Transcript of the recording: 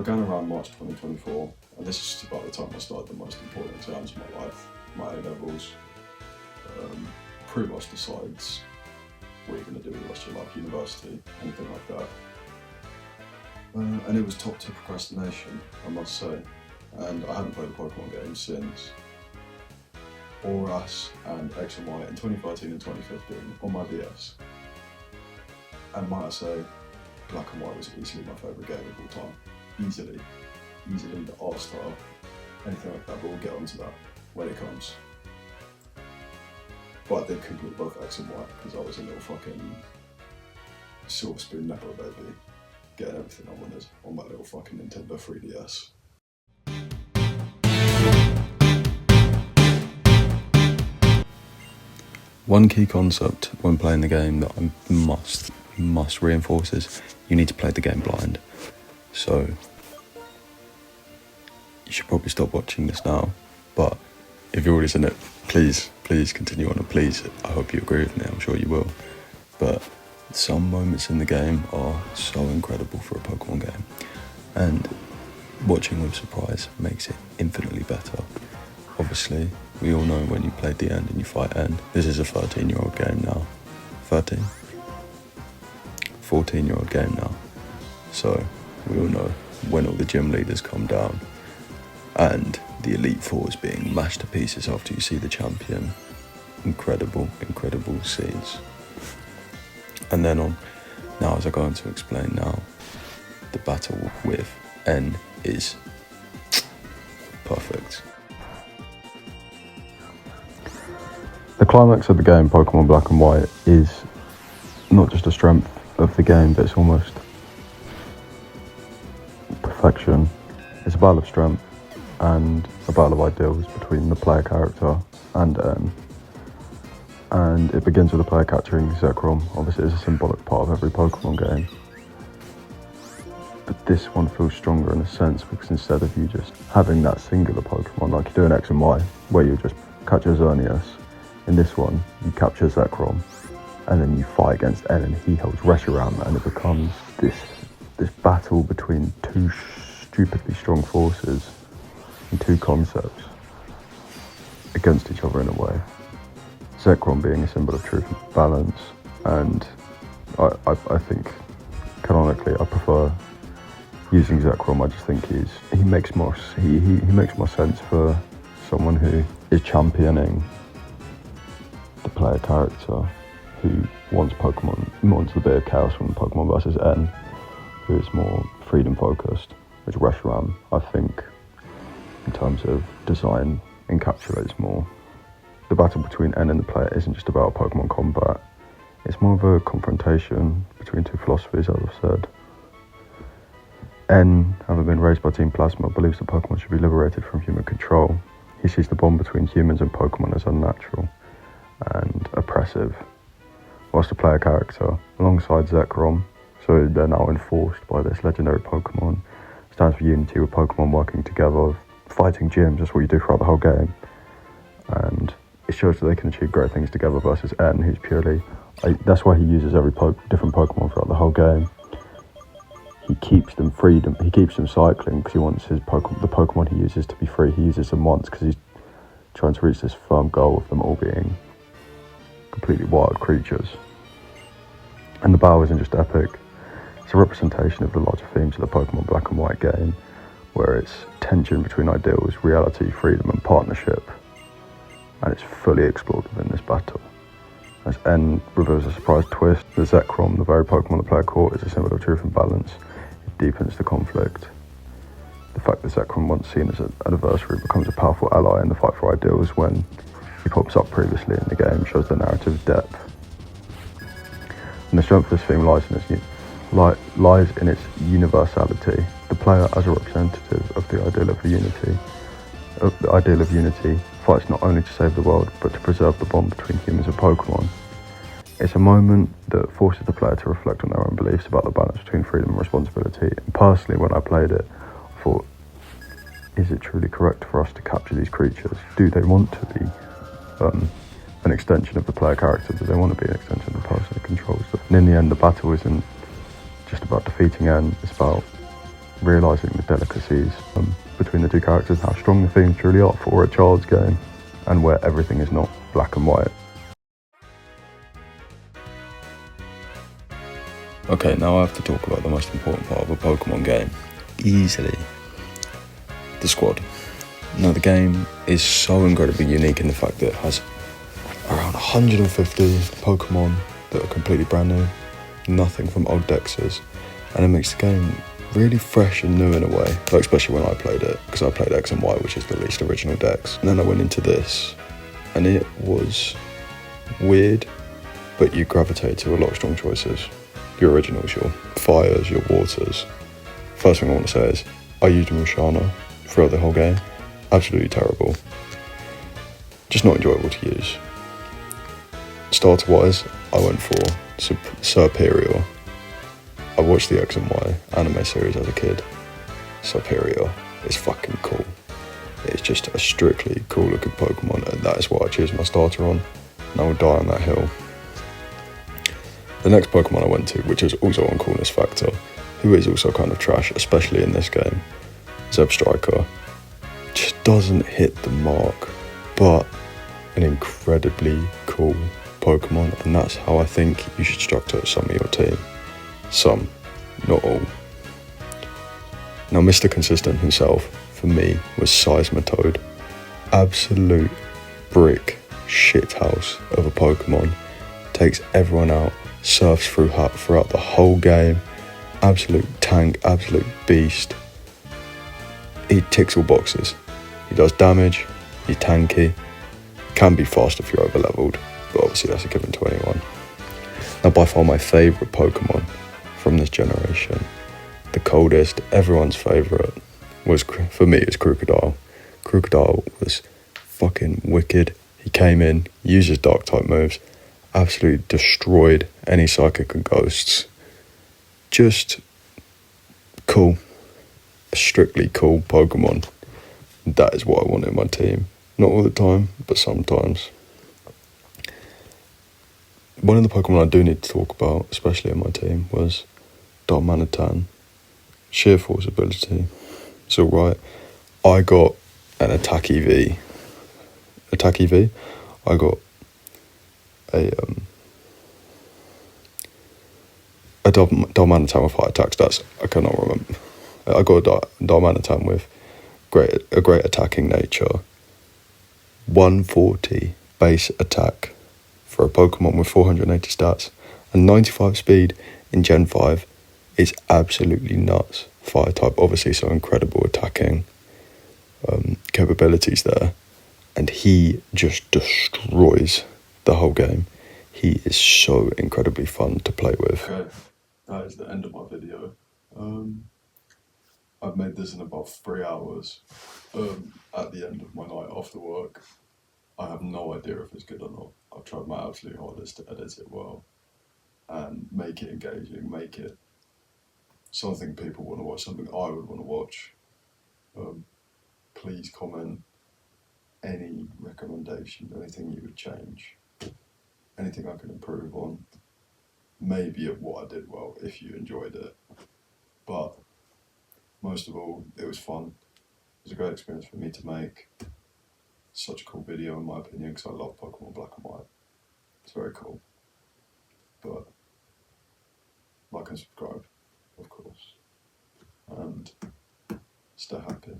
began around March 2024, and this is just about the time I started the most important exams of my life, my A-levels. Pretty much decides what you're going to do with the rest of your life, university, anything like that. And it was top to procrastination, I must say. And I hadn't played a Pokemon game since Auras and X and Y in 2013 and 2015 on my DS. And might I say, Black and White was easily my favourite game of all time. Easily the art style, anything like that, but we'll get onto that when it comes. But I did complete both X and Y because I was a little fucking silver spoon nepo baby, getting everything I wanted on my little fucking Nintendo 3DS. One key concept when playing the game that I must reinforce is you need to play the game blind. So you should probably stop watching this now, but if you're already in it, please continue on, and please, I hope you agree with me, I'm sure you will. But some moments in the game are so incredible for a Pokemon game, and watching with surprise makes it infinitely better. Obviously, we all know when you play the end and you fight end. This is a 13-year-old game now. 14-year-old game now. So we all know when all the gym leaders come down and the Elite Four is being mashed to pieces after you see the champion. Incredible scenes. And then now as I go on to explain now, the battle with N is perfect. The climax of the game, Pokémon Black and White, is not just a strength of the game, but it's almost perfection. It's a battle of strength and a battle of ideals between the player character and N. And it begins with the player capturing Zekrom. Obviously, it's a symbolic part of every Pokemon game. But this one feels stronger in a sense because instead of you just having that singular Pokemon like you do in X and Y, where you just catch a Xerneas, in this one, you capture Zekrom, and then you fight against N, and he holds Reshiram, and it becomes this battle between two stupidly strong forces and two concepts against each other in a way. Zekrom being a symbol of truth and balance, and I think canonically I prefer using Zekrom. I just think he makes more sense for someone who is championing the player character who wants the bit of chaos from Pokemon versus N, who is more freedom focused, which Reshiram, I think, in terms of design, encapsulates more. The battle between N and the player isn't just about Pokemon combat, it's more of a confrontation between two philosophies, as I've said. N, having been raised by Team Plasma, believes that Pokemon should be liberated from human control. He sees the bond between humans and Pokemon as unnatural and oppressive, whilst the player character, alongside Zekrom, so they're now enforced by this legendary Pokemon, stands for unity, with Pokemon working together, fighting gyms. That's what you do throughout the whole game, and it shows that they can achieve great things together versus N, who's purely, that's why he uses every different Pokemon throughout the whole game. He keeps them freedom, he keeps them cycling because he wants the Pokemon he uses to be free. He uses them once because he's trying to reach this firm goal of them all being completely wild creatures. And the battle isn't just epic, it's a representation of the larger themes of the Pokemon Black and White game, where it's tension between ideals, reality, freedom and partnership, and it's fully explored within this battle. As N reveals a surprise twist, the Zekrom, the very Pokemon the player caught, is a symbol of truth and balance. It deepens the conflict. The fact that Zekrom, once seen as an adversary, becomes a powerful ally in the fight for ideals when he pops up previously in the game, shows the narrative's depth. And the strength of this theme lies in its universality. The player, as a representative of the ideal of unity, fights not only to save the world, but to preserve the bond between humans and Pokemon. It's a moment that forces the player to reflect on their own beliefs about the balance between freedom and responsibility. And personally, when I played it, I thought, is it truly correct for us to capture these creatures? Do they want to be an extension of the player character? Do they want to be an extension of the person who controls them? And in the end, the battle isn't just about defeating N, it's about realising the delicacies between the two characters, how strong the themes truly are for a child's game, and where everything is not black and white. Okay, now I have to talk about the most important part of a Pokemon game. Easily. The squad. Now the game is so incredibly unique in the fact that it has around 150 Pokemon that are completely brand new, nothing from old Dexers, and it makes the game really fresh and new in a way, like especially when I played it, because I played X and Y, which is the least original Dex. And then I went into this, and it was weird, but you gravitate to a lot of strong choices. Your originals, your fires, your waters. First thing I want to say is, I used Mushana throughout the whole game. Absolutely terrible. Just not enjoyable to use. Starter-wise, I went for Superior. I watched the X and Y anime series as a kid. Superior is fucking cool. It's just a strictly cool looking Pokemon, and that is what I choose my starter on, and I will die on that hill. The next Pokemon I went to, which is also on coolness factor, who is also kind of trash, especially in this game, Zebstrika. Just doesn't hit the mark, but an incredibly cool Pokemon, and that's how I think you should structure some of your team. Some, not all. Now Mr. Consistent himself, for me, was Seismitoad. Absolute brick shithouse of a Pokemon. Takes everyone out, surfs throughout the whole game. Absolute tank, absolute beast. He ticks all boxes. He does damage, he's tanky, can be fast if you're over leveled, but obviously that's a given to anyone. Now by far my favourite Pokemon from this generation, the coldest, everyone's favourite, was, for me, is Crocodile. Crocodile was fucking wicked. He came in, used his dark type moves, absolutely destroyed any psychic and ghosts. Just cool. A strictly cool Pokemon. That is what I want in my team. Not all the time, but sometimes. One of the Pokemon I do need to talk about, especially in my team, was Darmanitan. Sheer Force ability. It's alright. I got an Attack EV. Attack EV? I got a Darmanitan with high attack stats. I cannot remember. I got a Darmanitan with a great attacking nature. 140 base attack for a Pokemon with 480 stats and 95 speed in Gen 5 is absolutely nuts. Fire type, obviously, so incredible attacking capabilities there, and he just destroys the whole game. He is so incredibly fun to play with. Okay, that is the end of my video. I've made this in about 3 hours at the end of my night after work. I have no idea if it's good or not. I've tried my absolute hardest to edit it well and make it engaging, make it something people want to watch, something I would want to watch. Please comment any recommendation, anything you would change, anything I can improve on, maybe of what I did well if you enjoyed it. But most of all, it was fun. It was a great experience for me to make such a cool video, in my opinion, because I love Pokémon Black and White. It's very cool. But like and subscribe, of course, and stay happy.